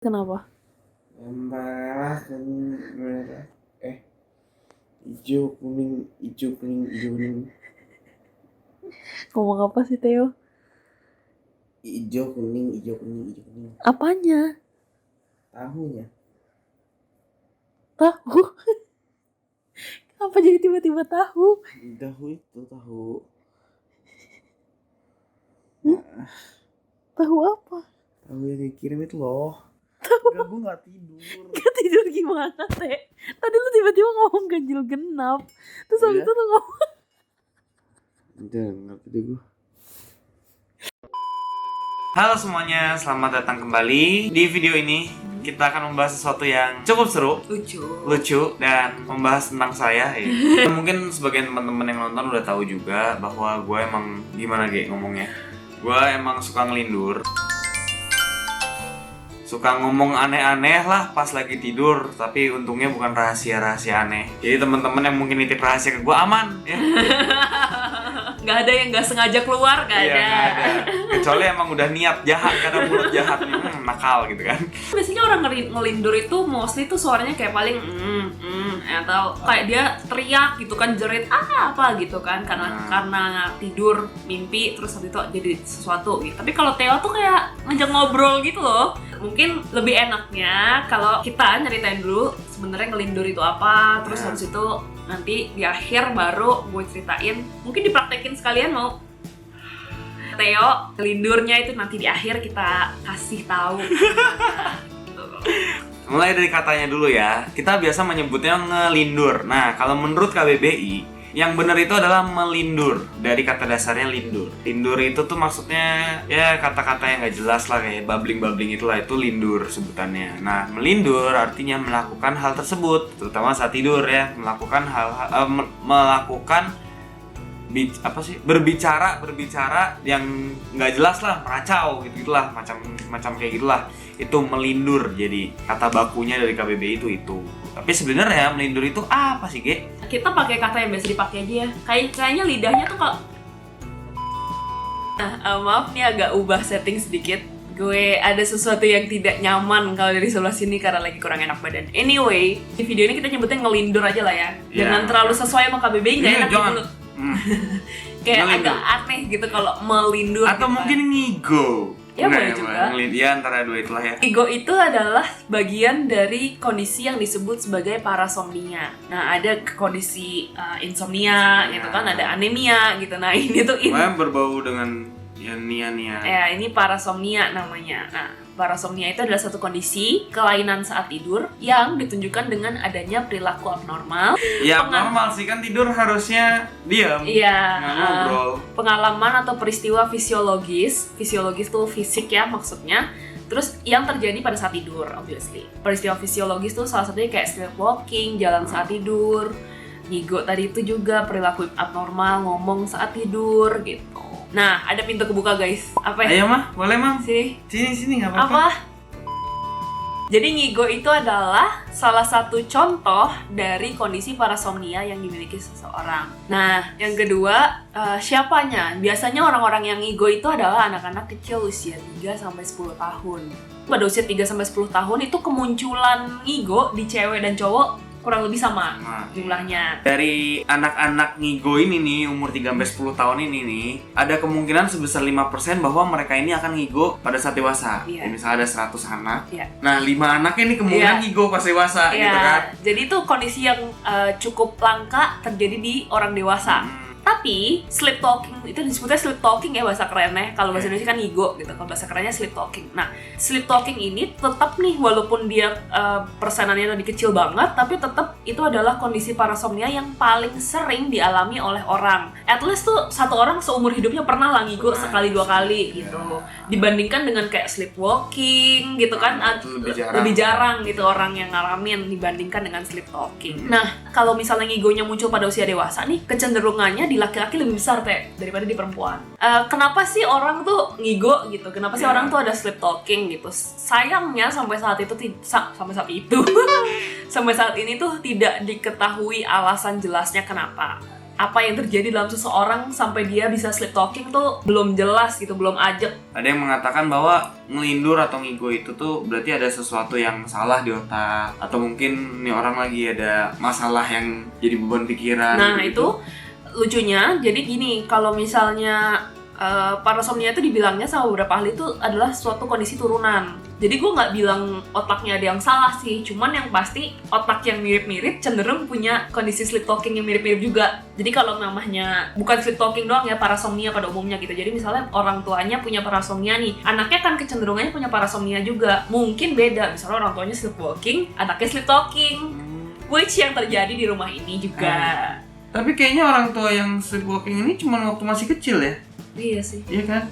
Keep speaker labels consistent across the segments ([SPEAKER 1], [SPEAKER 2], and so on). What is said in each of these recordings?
[SPEAKER 1] Kenapa?
[SPEAKER 2] Merah kan merah. Hijau kuning, hijau kuning, hijau kuning.
[SPEAKER 1] Ngomong apa sih, Theo?
[SPEAKER 2] Hijau kuning, hijau kuning, hijau kuning.
[SPEAKER 1] Apanya?
[SPEAKER 2] Tahunya.
[SPEAKER 1] Tahu? Apa jadi tiba-tiba tahu?
[SPEAKER 2] Tahu itu tahu.
[SPEAKER 1] Tahu apa?
[SPEAKER 2] Tahu yang dikirim itu loh. Enggak, gue gak tidur.
[SPEAKER 1] Gak tidur gimana, Teh? Tadi lu tiba-tiba ngomong ganjil genap. Terus habis itu lu ngomong
[SPEAKER 2] Udah, ngerti deh gue. Halo semuanya, selamat datang kembali. Di video ini kita akan membahas sesuatu yang cukup seru, lucu, dan membahas tentang saya ya. Mungkin sebagian teman-teman yang nonton udah tahu juga bahwa gue emang gimana ngomongnya. Gue emang suka ngelindur, suka ngomong aneh-aneh lah pas lagi tidur, tapi untungnya bukan rahasia-rahasia aneh. Jadi teman-teman yang mungkin nitip rahasia ke gue aman ya.
[SPEAKER 3] Nggak ada yang nggak sengaja keluar, nggak
[SPEAKER 2] Iya,
[SPEAKER 3] ada.
[SPEAKER 2] nggak ada. Kecuali emang udah niat jahat, karena mulut jahat nih, nakal gitu kan.
[SPEAKER 3] Biasanya orang ngelindur itu mostly tuh suaranya kayak paling atau kayak dia teriak gitu kan, jerit apa gitu kan, karena tidur mimpi terus habis itu jadi sesuatu gitu. Tapi kalau Theo tuh kayak ngajak ngobrol gitu loh. Mungkin lebih enaknya kalau kita nyeritain dulu sebenarnya ngelindur itu apa, terus habis itu nanti di akhir baru gue ceritain. Mungkin dipraktekin sekalian mau. Theo, ngelindurnya itu nanti di akhir kita kasih tahu.
[SPEAKER 2] Mulai dari katanya dulu ya. Kita biasa menyebutnya ngelindur. Nah, kalau menurut KBBI, yang benar itu adalah melindur. Dari kata dasarnya lindur. Lindur itu tuh maksudnya ya kata-kata yang gak jelas lah, kayak babling-babling itulah, itu lindur sebutannya. Nah, melindur artinya melakukan hal tersebut, terutama saat tidur ya. Melakukan berbicara yang nggak jelas lah, meracau gitulah, macam kayak gitulah. Itu melindur. Jadi kata bakunya dari KBBI itu. Tapi sebenarnya melindur itu apa sih, Ge?
[SPEAKER 3] Kita pakai kata yang biasa dipakai aja ya. Kayaknya lidahnya tuh kalau maaf nih agak ubah setting sedikit. Gue ada sesuatu yang tidak nyaman kalau dari sebelah sini karena lagi kurang enak badan. Anyway, di video ini kita nyebutnya ngelindur aja lah ya. Jangan terlalu sesuai sama KBBI, nggak enak di mulut. Kayak
[SPEAKER 2] Melindur.
[SPEAKER 3] agak aneh gitu kalau melindur.
[SPEAKER 2] Atau
[SPEAKER 3] gitu.
[SPEAKER 2] mungkin ngigo.
[SPEAKER 3] Ya, boleh juga.
[SPEAKER 2] Ya, antara dua itulah ya.
[SPEAKER 3] Ego itu adalah bagian dari kondisi yang disebut sebagai parasomnia. Nah, ada kondisi insomnia gitu kan, ada anemia gitu. Nah, ini tuh
[SPEAKER 2] Berbau dengan ya nia.
[SPEAKER 3] ya, ini parasomnia namanya. Nah, parasomnia itu adalah satu kondisi kelainan saat tidur yang ditunjukkan dengan adanya perilaku abnormal.
[SPEAKER 2] Ya, normal sih, kan tidur harusnya diam.
[SPEAKER 3] Iya,
[SPEAKER 2] nggak ngobrol.
[SPEAKER 3] pengalaman atau peristiwa fisiologis tuh fisik ya maksudnya. Terus yang terjadi pada saat tidur, obviously. Peristiwa fisiologis tuh salah satunya kayak sleepwalking, jalan saat tidur. Ngigo tadi itu juga perilaku abnormal, ngomong saat tidur gitu. Nah, ada pintu kebuka guys. Apa ya?
[SPEAKER 2] Ayo mah, boleh mah. Sini nggak apa-apa.
[SPEAKER 3] Apa? Jadi ngigo itu adalah salah satu contoh dari kondisi parasomnia yang dimiliki seseorang. Nah, yang kedua, siapanya? Biasanya orang-orang yang ngigo itu adalah anak-anak kecil usia 3-10 tahun. Pada usia 3-10 tahun itu kemunculan ngigo di cewek dan cowok kurang lebih sama jumlahnya.
[SPEAKER 2] Dari anak-anak ngigo ini nih, umur 3-10 tahun ini nih, ada kemungkinan sebesar 5% bahwa mereka ini akan ngigo pada saat dewasa.
[SPEAKER 3] Iya.
[SPEAKER 2] Misalnya ada 100 anak.
[SPEAKER 3] Iya.
[SPEAKER 2] Nah, 5 anak ini kemungkinan ngigo pas dewasa gitu kan.
[SPEAKER 3] Jadi itu kondisi yang cukup langka terjadi di orang dewasa. Tapi sleep talking itu disebutnya sleep talking ya bahasa kerennya. Kalau bahasa Indonesia kan ngigo gitu. Kalau bahasa kerennya sleep talking. Nah, sleep talking ini tetap nih walaupun dia persenannya tadi kecil banget, tapi tetap itu adalah kondisi parasomnia yang paling sering dialami oleh orang. At least tuh satu orang seumur hidupnya pernah lah ngigo sekali 2 kali gitu. Dibandingkan dengan kayak sleepwalking gitu kan, lebih jarang gitu orang yang ngalamin dibandingkan dengan sleep talking. Nah, kalau misalnya ngigonya muncul pada usia dewasa nih, kecenderungannya di laki-laki lebih besar daripada di perempuan. Kenapa sih orang tuh ngigo gitu? Kenapa sih orang tuh ada sleep talking gitu? Sayangnya sampai saat ini tuh tidak diketahui alasan jelasnya kenapa. apa yang terjadi dalam seseorang sampai dia bisa sleep talking tuh belum jelas gitu, belum ajak.
[SPEAKER 2] Ada yang mengatakan bahwa ngelindur atau ngigo itu tuh berarti ada sesuatu yang salah di otak, atau mungkin nih orang lagi ada masalah yang jadi beban pikiran.
[SPEAKER 3] Nah
[SPEAKER 2] gitu.
[SPEAKER 3] itu lucunya, jadi gini, kalau misalnya parasomnia itu dibilangnya sama beberapa ahli itu adalah suatu kondisi turunan. Jadi gue nggak bilang otaknya ada yang salah sih, cuman yang pasti otak yang mirip-mirip cenderung punya kondisi sleep talking yang mirip-mirip juga. Jadi kalau namanya bukan sleep talking doang ya, parasomnia pada umumnya gitu. Jadi misalnya orang tuanya punya parasomnia nih, anaknya kan kecenderungannya punya parasomnia juga. Mungkin beda, misalnya orang tuanya sleepwalking, anaknya sleep talking, which yang terjadi di rumah ini juga.
[SPEAKER 2] Tapi kayaknya orang tua yang sleepwalking ini cuma waktu masih kecil ya.
[SPEAKER 3] Iya sih.
[SPEAKER 2] Iya kan?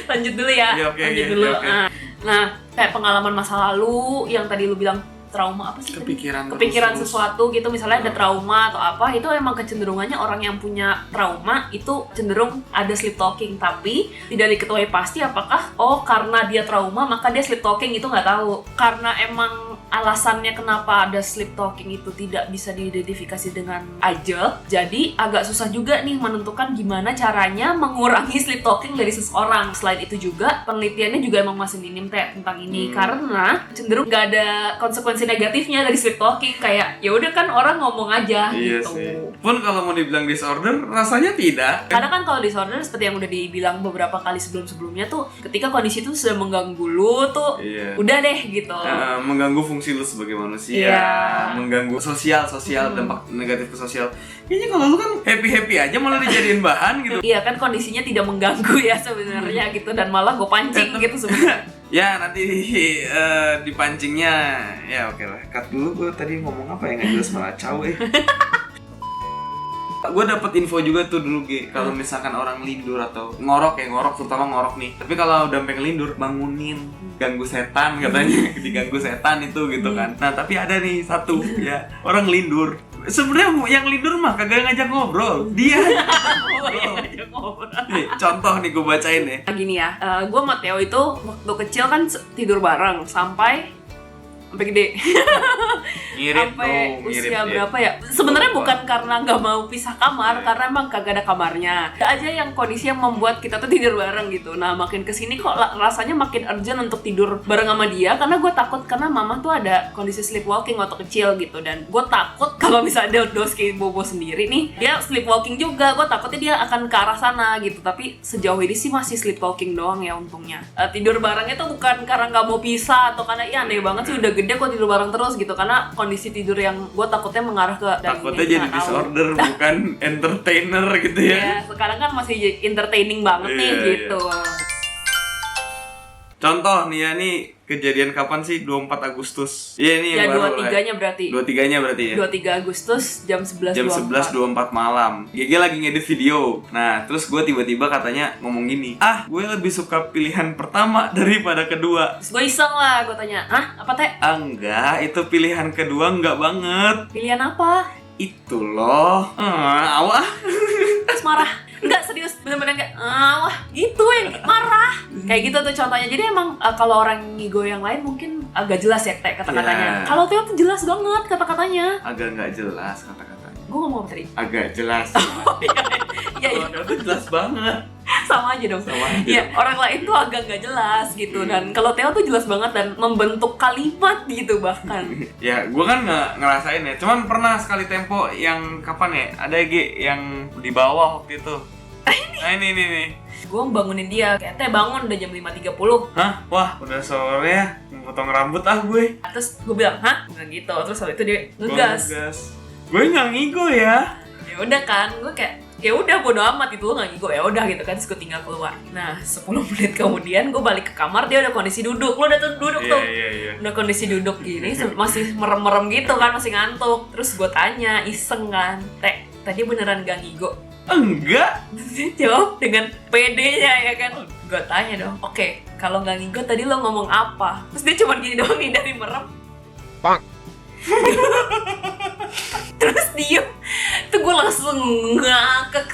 [SPEAKER 3] Lanjut dulu ya.
[SPEAKER 2] Iya, oke,
[SPEAKER 3] lanjut
[SPEAKER 2] iya,
[SPEAKER 3] dulu.
[SPEAKER 2] oke.
[SPEAKER 3] Nah, kayak pengalaman masa lalu yang tadi lu bilang trauma apa sih?
[SPEAKER 2] Kepikiran terus.
[SPEAKER 3] Sesuatu gitu, misalnya ada trauma atau apa, itu emang kecenderungannya orang yang punya trauma itu cenderung ada sleep talking, tapi tidak diketahui pasti apakah karena dia trauma maka dia sleep talking, itu nggak tahu. Karena emang alasannya kenapa ada sleep talking itu tidak bisa diidentifikasi dengan ajal, jadi agak susah juga nih menentukan gimana caranya mengurangi sleep talking dari seseorang. Selain itu juga penelitiannya juga emang masih minim tentang ini, karena cenderung nggak ada konsekuensi negatifnya dari sleep talking, kayak ya udah kan orang ngomong aja.
[SPEAKER 2] Iya
[SPEAKER 3] gitu.
[SPEAKER 2] sih. Pun kalau mau dibilang disorder, rasanya tidak.
[SPEAKER 3] Karena kan kalau disorder seperti yang udah dibilang beberapa kali sebelum-sebelumnya tuh, ketika kondisi itu sudah mengganggu lu tuh, udah deh gitu.
[SPEAKER 2] Mengganggu fungsi lu sebagai manusia, mengganggu sosial dampak negatif ke sosial. Kayaknya kalau lu kan happy aja malah dijadiin bahan gitu.
[SPEAKER 3] Iya kan kondisinya tidak mengganggu ya sebenarnya gitu, dan malah gue pancing gitu sebenarnya.
[SPEAKER 2] Ya nanti dipancingnya ya oke lah. Cut dulu, gue tadi ngomong apa ya, nggak jelas malah cawe. Gue dapet info juga tuh dulu kalau misalkan orang lindur atau ngorok terutama ngorok nih, tapi kalau udah sampai ngelindur bangunin, ganggu setan katanya. Diganggu setan itu gitu kan. Nah tapi ada nih satu ya, orang lindur sebenarnya yang lindur mah kagak ngajak ngobrol, dia ngajak ngobrol. Nih contoh nih gue bacain ya.
[SPEAKER 3] Gini ya, gue sama Theo itu waktu kecil kan tidur bareng sampai gede.
[SPEAKER 2] Ngirit
[SPEAKER 3] sampai
[SPEAKER 2] tuh,
[SPEAKER 3] usia berapa ya? Sebenarnya bukan karena nggak mau pisah kamar, karena emang kagak ada kamarnya. Ada aja yang kondisi yang membuat kita tuh tidur bareng gitu. Nah makin kesini kok rasanya makin urgent untuk tidur bareng sama dia, karena gue takut, karena mama tuh ada kondisi sleepwalking waktu kecil gitu, dan gue takut kalau misalnya Doski bobo sendiri nih, dia sleepwalking juga. Gue takutnya dia akan ke arah sana gitu. Tapi sejauh ini sih masih sleepwalking doang ya untungnya. Tidur barengnya tuh bukan karena nggak mau pisah atau karena aneh banget sih udah gede kok tidur bareng terus gitu, karena kondisi tidur yang gue takutnya mengarah ke
[SPEAKER 2] takutnya jadi disorder bukan entertainer gitu ya.
[SPEAKER 3] Iya, sekarang kan masih entertaining banget nih gitu.
[SPEAKER 2] Contoh nih ya, nih kejadian kapan sih? 24 Agustus. Iya nih
[SPEAKER 3] ya,
[SPEAKER 2] yang baru.
[SPEAKER 3] 23-nya berarti.
[SPEAKER 2] 23-nya berarti ya.
[SPEAKER 3] 23 Agustus jam 11.24.
[SPEAKER 2] Jam 11.24 malam. GG lagi ngedit video. Nah, terus gue tiba-tiba katanya ngomong gini, gue lebih suka pilihan pertama daripada kedua.
[SPEAKER 3] Terus gue iseng lah, gue tanya, apa teh?
[SPEAKER 2] Enggak, itu pilihan kedua enggak banget.
[SPEAKER 3] Pilihan apa?
[SPEAKER 2] Itu loh. Awah.
[SPEAKER 3] Terus marah. Enggak, serius, bener-bener kayak wah gitu yang marah kayak gitu tuh contohnya. Jadi emang kalau orang ngigo yang lain mungkin agak jelas ya kata-katanya. Kalau Theo tuh jelas banget kata-katanya.
[SPEAKER 2] Agak nggak jelas kata-katanya.
[SPEAKER 3] Gue ngomong apa tadi?
[SPEAKER 2] Agak jelas.
[SPEAKER 3] Iya.
[SPEAKER 2] Theo tuh jelas banget.
[SPEAKER 3] Sama aja dong. Iya, orang lain tuh agak nggak jelas gitu, dan kalau Theo tuh jelas banget dan membentuk kalimat gitu bahkan.
[SPEAKER 2] Ya, gue kan nggak ngerasain ya. Cuman pernah sekali tempo yang kapan ya? Ada yang di bawah waktu itu. Nah ini.
[SPEAKER 3] Gue bangunin dia, kayak Teh bangun udah jam 5.30.
[SPEAKER 2] Hah? Wah, udah sore ya. Potong rambut gue.
[SPEAKER 3] Terus gue bilang, nggak gitu. Terus habis itu dia ngegas.
[SPEAKER 2] Gue nggak ngigo ya.
[SPEAKER 3] Ya udah kan, gue kayak ya udah bodo amat itu, lo nggak ngigo ya udah gitu kan. Terus gue tinggal keluar. Nah 10 menit kemudian gue balik ke kamar, dia udah kondisi duduk. Lo udah duduk tuh.
[SPEAKER 2] Iya.
[SPEAKER 3] Udah kondisi duduk gini, masih merem-merem gitu kan, masih ngantuk. Terus gue tanya iseng kan, Teh tadi beneran gak ngigo?
[SPEAKER 2] Enggak.
[SPEAKER 3] Dia jawab dengan PD-nya ya kan. Gue tanya dong, oke, kalau nggak ngigo tadi lo ngomong apa? Terus dia cuma gini doang nih dari merem. Bang. Terus diem. Tuh gue langsung ngakak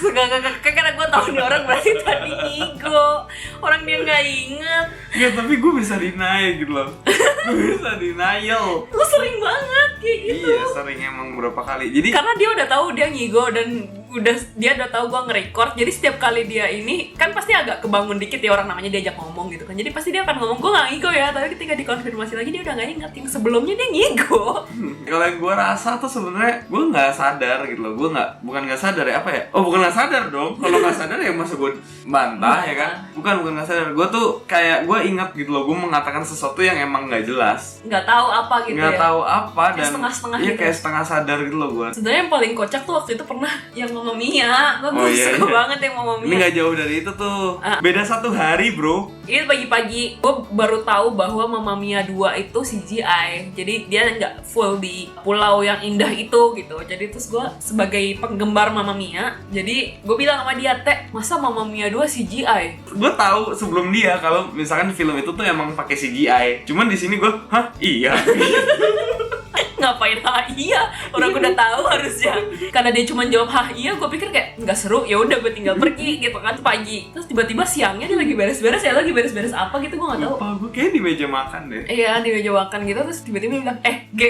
[SPEAKER 3] karena gue tahu nih orang berarti tadi ngigo. Orang dia nggak inget.
[SPEAKER 2] Ya tapi gue bisa denial gitu loh. Gue bisa denial.
[SPEAKER 3] Lo sering banget. kayak gitu.
[SPEAKER 2] Iya, sering emang beberapa kali. Jadi
[SPEAKER 3] Karena dia udah tahu dia ngigo dan dia udah tahu gue nge-record. Jadi setiap kali dia ini kan pasti agak kebangun dikit ya, orang namanya diajak ngomong gitu kan. Jadi pasti dia akan ngomong gue nggak ngigo ya, tapi ketika dikonfirmasi lagi dia udah nggak ingat yang sebelumnya dia ngigo.
[SPEAKER 2] kalau yang gue rasa tuh sebenarnya gue nggak sadar gitu loh. Gue bukan nggak sadar ya, apa ya? Oh, bukan nggak sadar dong. Kalau nggak sadar ya masa gue bantah ya kan? Bukan nggak sadar. Gue tuh kayak gue ingat gitu loh. Gue mengatakan sesuatu yang emang nggak jelas.
[SPEAKER 3] Nggak tahu apa gitu
[SPEAKER 2] Nggak
[SPEAKER 3] ya.
[SPEAKER 2] tahu apa
[SPEAKER 3] Kayak
[SPEAKER 2] dan
[SPEAKER 3] setengah-setengah
[SPEAKER 2] iya
[SPEAKER 3] gitu.
[SPEAKER 2] kayak setengah sadar gitu loh gue.
[SPEAKER 3] Sebenarnya yang paling kocak tuh waktu itu pernah yang Mama Mia. Gue
[SPEAKER 2] Oh, iya,
[SPEAKER 3] suka
[SPEAKER 2] iya.
[SPEAKER 3] banget yang Mama
[SPEAKER 2] Ini
[SPEAKER 3] Mia.
[SPEAKER 2] nggak jauh dari itu tuh. Beda 1 hari bro.
[SPEAKER 3] Ini pagi-pagi gue baru tahu bahwa Mamma Mia 2 itu CGI. Jadi dia nggak full di pulau yang indah itu gitu. Jadi terus gue sebagai penggemar Mamma Mia, jadi gue bilang sama dia, "Teh, masa Mamma Mia 2 CGI?"
[SPEAKER 2] Gue tahu sebelum dia kalau misalkan film itu tuh emang pakai CGI. Cuman di sini gue, hah iya.
[SPEAKER 3] Ngapain hah iya? Orang gue udah tahu harusnya. Karena dia cuma jawab hah iya, gue pikir kayak nggak seru, ya udah gue tinggal pergi gitu kan pagi. Terus tiba-tiba siangnya dia lagi beres-beres ya, lagi beres-beres apa gitu gue nggak tahu.
[SPEAKER 2] Lupa gue kayak di meja makan deh.
[SPEAKER 3] Iya, di meja makan gitu, terus tiba-tiba dia bilang, G,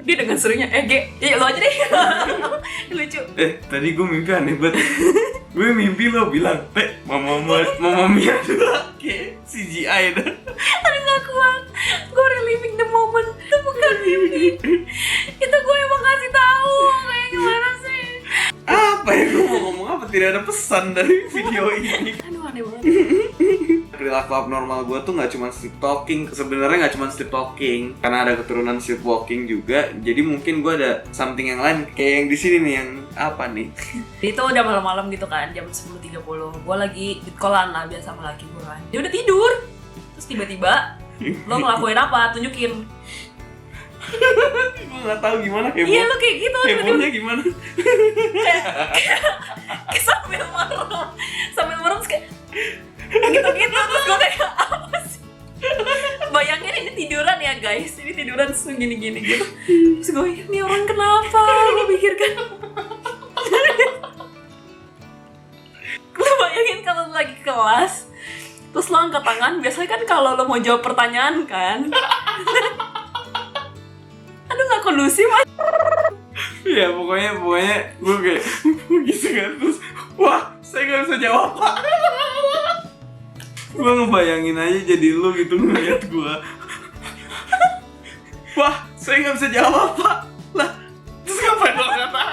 [SPEAKER 3] dia dengan serunya, G, ya lo aja deh. Lucu.
[SPEAKER 2] Tadi gue mimpi aneh banget. Gue mimpi lo bilang, Teh, Mama Mia 2 kayak CGI dah.
[SPEAKER 3] Aduh gak kuat, gue reliving the moment. Itu bukan mimpi, itu gue emang ngasih tahu kayak gimana sih.
[SPEAKER 2] Apa ya, gue mau ngomong apa? Tidak ada pesan dari video ini.
[SPEAKER 3] Aduh aneh banget.
[SPEAKER 2] Perilaku abnormal gue tuh nggak cuma sleep talking. Sebenarnya nggak cuma sleep talking, karena ada keturunan sleepwalking juga. Jadi mungkin gue ada something yang lain. Kayak yang di sini nih, yang apa nih?
[SPEAKER 3] Itu udah malam-malam gitu kan, jam 10.30. Gue lagi di kolan lah biasa sama laki gue kan. Dia udah tidur, terus tiba-tiba lo ngelakuin apa? Tunjukin.
[SPEAKER 2] Gue nggak tahu gimana heboh.
[SPEAKER 3] Iya lo kayak gitu.
[SPEAKER 2] Hebohnya gimana?
[SPEAKER 3] Kayak sambil merem terus kayak gitu-gitu, terus gue kayak apa sih? Bayangin ini tiduran ya guys, ini tiduran terus gini-gini gitu. Terus gue mikir, nih orang kenapa? Gue pikirkan. Lo bayangin kalau lo lagi kelas, terus lo angkat tangan, biasanya kan kalau lo mau jawab pertanyaan kan. Aduh gak kondusif mas.
[SPEAKER 2] Iya pokoknya gue kayak gitu kan, terus wah saya nggak bisa jawab pak. Gue ngebayangin aja jadi lu gitu ngeliat gue. Wah saya nggak bisa jawab pak. Lah terus ngapain lo kata?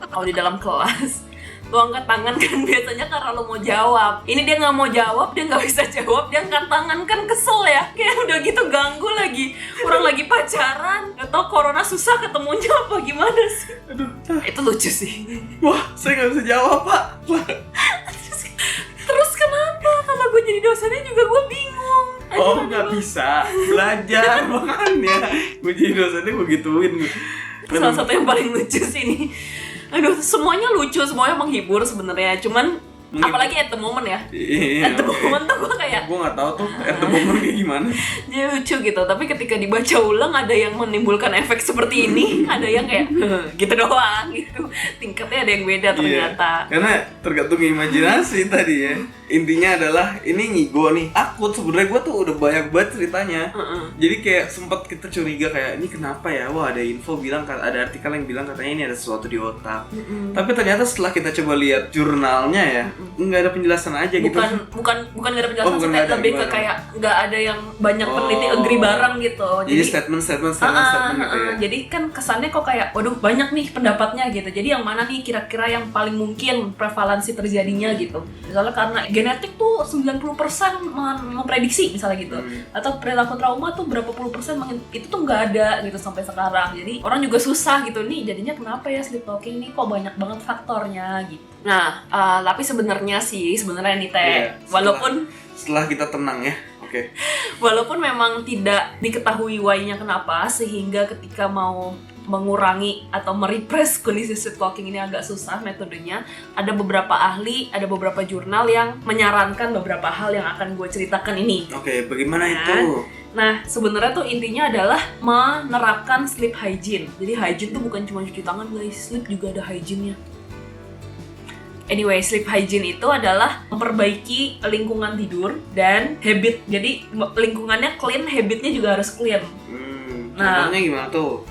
[SPEAKER 3] Kalau di dalam kelas lo angkat tangan kan biasanya karena lo mau jawab. Ini dia nggak mau jawab, dia nggak bisa jawab, dia angkat tangan kan kesel ya. Kayak udah gitu ganggu lagi. Orang lagi pacaran, nggak tau corona susah ketemunya apa gimana sih.
[SPEAKER 2] Aduh,
[SPEAKER 3] Itu lucu sih.
[SPEAKER 2] wah saya nggak bisa jawab pak.
[SPEAKER 3] Terus kenapa? Kalau gue jadi dosennya juga gue bingung.
[SPEAKER 2] Oh nggak bisa belajar makanya gue jadi dosennya gue gituin.
[SPEAKER 3] Salah satu yang paling lucu sih ini. Aduh, semuanya lucu, semuanya menghibur sebenarnya. Cuman apalagi at the moment ya.
[SPEAKER 2] Iya.
[SPEAKER 3] At the moment tuh gue kayak
[SPEAKER 2] Gue nggak tahu tuh at the moment kayak gimana.
[SPEAKER 3] dia lucu gitu, tapi ketika dibaca ulang ada yang menimbulkan efek seperti ini, ada yang kayak gitu doang gitu. Tingkatnya ada yang beda ternyata.
[SPEAKER 2] Iya, karena tergantung imajinasi tadi ya. Intinya adalah ini ngigo nih. Akut sebenarnya gue tuh udah banyak banget ceritanya. Jadi kayak sempat kita curiga kayak ini kenapa ya? Wah ada info bilang, ada artikel yang bilang katanya ini ada sesuatu di otak. Tapi ternyata setelah kita coba lihat jurnalnya ya, nggak ada penjelasan aja gitu.
[SPEAKER 3] Bukan nggak ada penjelasan,
[SPEAKER 2] bukan
[SPEAKER 3] sih,
[SPEAKER 2] nggak ada,
[SPEAKER 3] lebih ke
[SPEAKER 2] gimana?
[SPEAKER 3] kayak nggak ada yang banyak peneliti agree bareng gitu.
[SPEAKER 2] Jadi statement gitu ya.
[SPEAKER 3] Jadi kan kesannya kok kayak, waduh banyak nih pendapatnya gitu. Jadi yang mana nih kira-kira yang paling mungkin prevalensi terjadinya gitu. Misalnya karena genetik tuh 90% memprediksi misalnya gitu. Atau perilaku trauma tuh berapa puluh persen, itu tuh nggak ada gitu sampai sekarang. Jadi orang juga susah gitu nih. Jadinya kenapa ya sleepwalking nih kok banyak banget faktornya gitu. Nah, tapi sebenarnya nih Teh,
[SPEAKER 2] Iya,
[SPEAKER 3] walaupun
[SPEAKER 2] setelah kita tenang ya. Oke.
[SPEAKER 3] walaupun memang tidak diketahui why-nya kenapa, sehingga ketika mau mengurangi atau merepress kondisi sleepwalking ini agak susah metodenya. Ada beberapa ahli, ada beberapa jurnal yang menyarankan beberapa hal yang akan gue ceritakan ini.
[SPEAKER 2] Oke, bagaimana itu?
[SPEAKER 3] Nah, sebenarnya tuh intinya adalah menerapkan sleep hygiene. Jadi hygiene tuh bukan cuma cuci tangan guys, sleep juga ada hygiene-nya. Anyway, sleep hygiene itu adalah memperbaiki lingkungan tidur dan habit. Jadi lingkungannya clean, habitnya juga harus clean. Nah,
[SPEAKER 2] contohnya gimana tuh?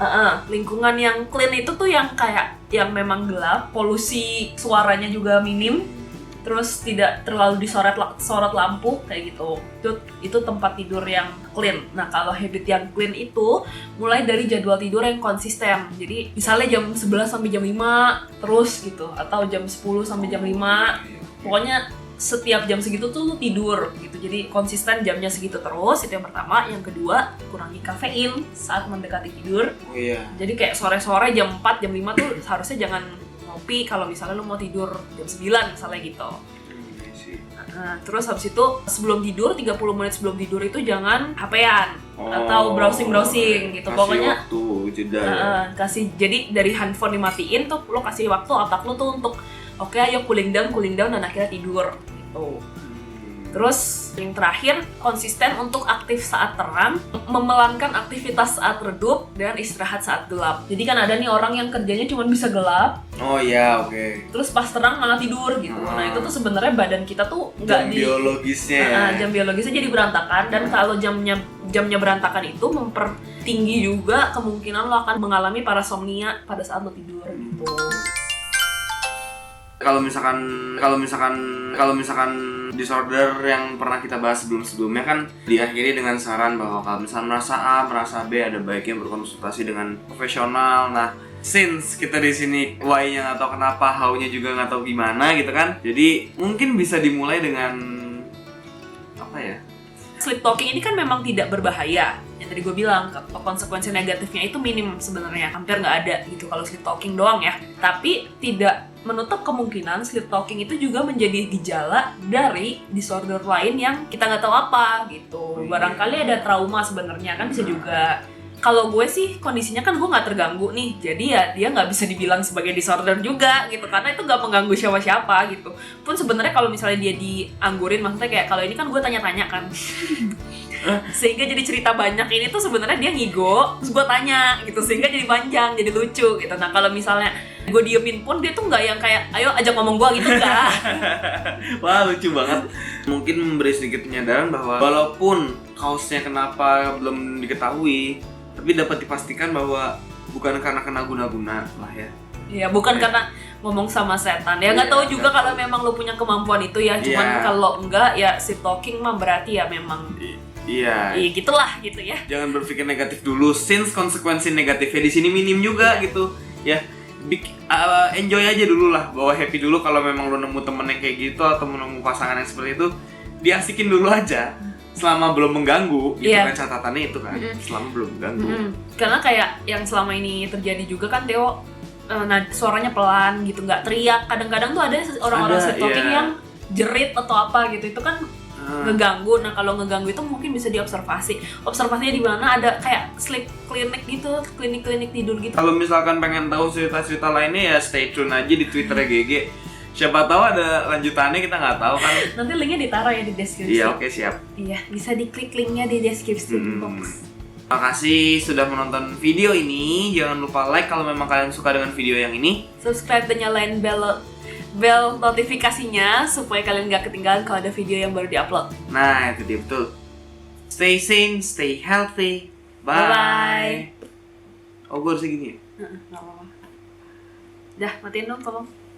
[SPEAKER 3] lingkungan yang clean itu tuh yang kayak yang memang gelap, polusi suaranya juga minim, terus tidak terlalu sorot lampu kayak gitu. Itu tempat tidur yang clean. Nah, kalau habit yang clean itu mulai dari jadwal tidur yang konsisten. Jadi misalnya jam 11 sampai jam 5 terus gitu, atau jam 10 sampai jam 5. Pokoknya setiap jam segitu tuh lu tidur gitu. Jadi konsisten jamnya segitu terus, itu yang pertama. Yang kedua, kurangi kafein saat mendekati tidur.
[SPEAKER 2] Oh iya.
[SPEAKER 3] Jadi kayak sore-sore jam 4, jam 5 tuh harusnya jangan ngopi kalau misalnya lu mau tidur jam 9 misalnya gitu. Nah, terus habis itu sebelum tidur, 30 menit sebelum tidur itu jangan HP-an atau browsing-browsing gitu.
[SPEAKER 2] Kasih
[SPEAKER 3] Pokoknya
[SPEAKER 2] waktu jeda ya.
[SPEAKER 3] kasih, jadi dari handphone dimatiin tuh lo kasih waktu otak lo tuh untuk oke, ayo cooling down dan akhirnya tidur gitu. Terus yang terakhir, konsisten untuk aktif saat terang, memelankan aktivitas saat redup, dan istirahat saat gelap. Jadi kan ada nih orang yang kerjanya cuma bisa gelap,
[SPEAKER 2] Oh iya, oke.
[SPEAKER 3] terus pas terang malah tidur gitu. Nah itu tuh sebenarnya badan kita tuh nggak
[SPEAKER 2] Jam biologisnya ya.
[SPEAKER 3] jam biologisnya jadi berantakan, dan kalau jamnya berantakan itu mempertinggi juga kemungkinan lo akan mengalami parasomnia pada saat lo tidur gitu.
[SPEAKER 2] Kalau misalkan disorder yang pernah kita bahas sebelumnya kan diakhiri dengan saran bahwa kalau misalnya merasa A, merasa B, ada baiknya berkonsultasi dengan profesional. Nah, since kita di sini why-nya nggak tahu kenapa, how-nya juga nggak tahu gimana gitu kan. Jadi mungkin bisa dimulai dengan apa ya?
[SPEAKER 3] Sleep talking ini kan memang tidak berbahaya. Yang tadi gue bilang, konsekuensi negatifnya itu minim sebenarnya, hampir nggak ada gitu kalau sleep talking doang ya. Tapi tidak menutup kemungkinan sleep talking itu juga menjadi gejala dari disorder lain yang kita nggak tahu apa gitu. Barangkali ada trauma sebenarnya, kan bisa juga. Kalau gue sih kondisinya kan gue nggak terganggu nih, jadi ya dia nggak bisa dibilang sebagai disorder juga gitu, karena itu nggak mengganggu siapa-siapa gitu. Pun sebenarnya kalau misalnya dia dianggurin, maksudnya kayak kalau ini kan gue tanya-tanya kan, sehingga jadi cerita banyak ini tuh sebenarnya dia ngigo, terus gue tanya gitu, sehingga jadi panjang, jadi lucu gitu. Nah kalau misalnya gue diemin pun dia tuh nggak yang kayak ayo ajak ngomong gue gitu enggak.
[SPEAKER 2] Wah, lucu banget. Mungkin memberi sedikit penyadaran bahwa walaupun kausnya kenapa belum diketahui, tapi dapat dipastikan bahwa bukan karena kena guna-guna lah ya.
[SPEAKER 3] Iya, bukan karena ngomong sama setan. Ya nggak tahu juga kalau memang lo punya kemampuan itu ya. Cuman kalau enggak ya sleep talking mah berarti ya memang
[SPEAKER 2] Iya.
[SPEAKER 3] Gitulah gitu ya.
[SPEAKER 2] Jangan berpikir negatif dulu, since konsekuensi negatifnya di sini minim juga gitu. Ya, enjoy aja dulu lah, bawa happy dulu. Kalau memang lo nemu temen yang kayak gitu atau nemu pasangan yang seperti itu, diasikin dulu aja. Selama belum mengganggu, gitu kan catatannya itu kan, selama belum mengganggu.
[SPEAKER 3] Karena kayak yang selama ini terjadi juga kan Theo, suaranya pelan gitu, nggak teriak. Kadang-kadang tuh ada orang-orang sleep talking yang jerit atau apa gitu, itu kan ngeganggu. Nah kalau ngeganggu itu mungkin bisa diobservasi. Observasinya di mana ada kayak sleep clinic gitu, klinik-klinik tidur gitu.
[SPEAKER 2] Kalau misalkan pengen tahu cerita-cerita lainnya ya stay tune aja di Twitternya GG. Siapa tahu ada lanjutannya, kita nggak tahu kan.
[SPEAKER 3] Nanti linknya ditaruh ya di deskripsi.
[SPEAKER 2] Iya, oke, siap.
[SPEAKER 3] Iya, bisa diklik linknya di deskripsi box.
[SPEAKER 2] Terima kasih sudah menonton video ini. Jangan lupa like kalau memang kalian suka dengan video yang ini.
[SPEAKER 3] Subscribe dan nyalain bel notifikasinya supaya kalian nggak ketinggalan kalau ada video yang baru diupload.
[SPEAKER 2] Nah, itu dia betul. Stay sane, stay healthy.
[SPEAKER 3] Bye-bye.
[SPEAKER 2] Oh, gue harusnya gini ya?
[SPEAKER 3] Nggak apa-apa. Dah, matiin dong tolong.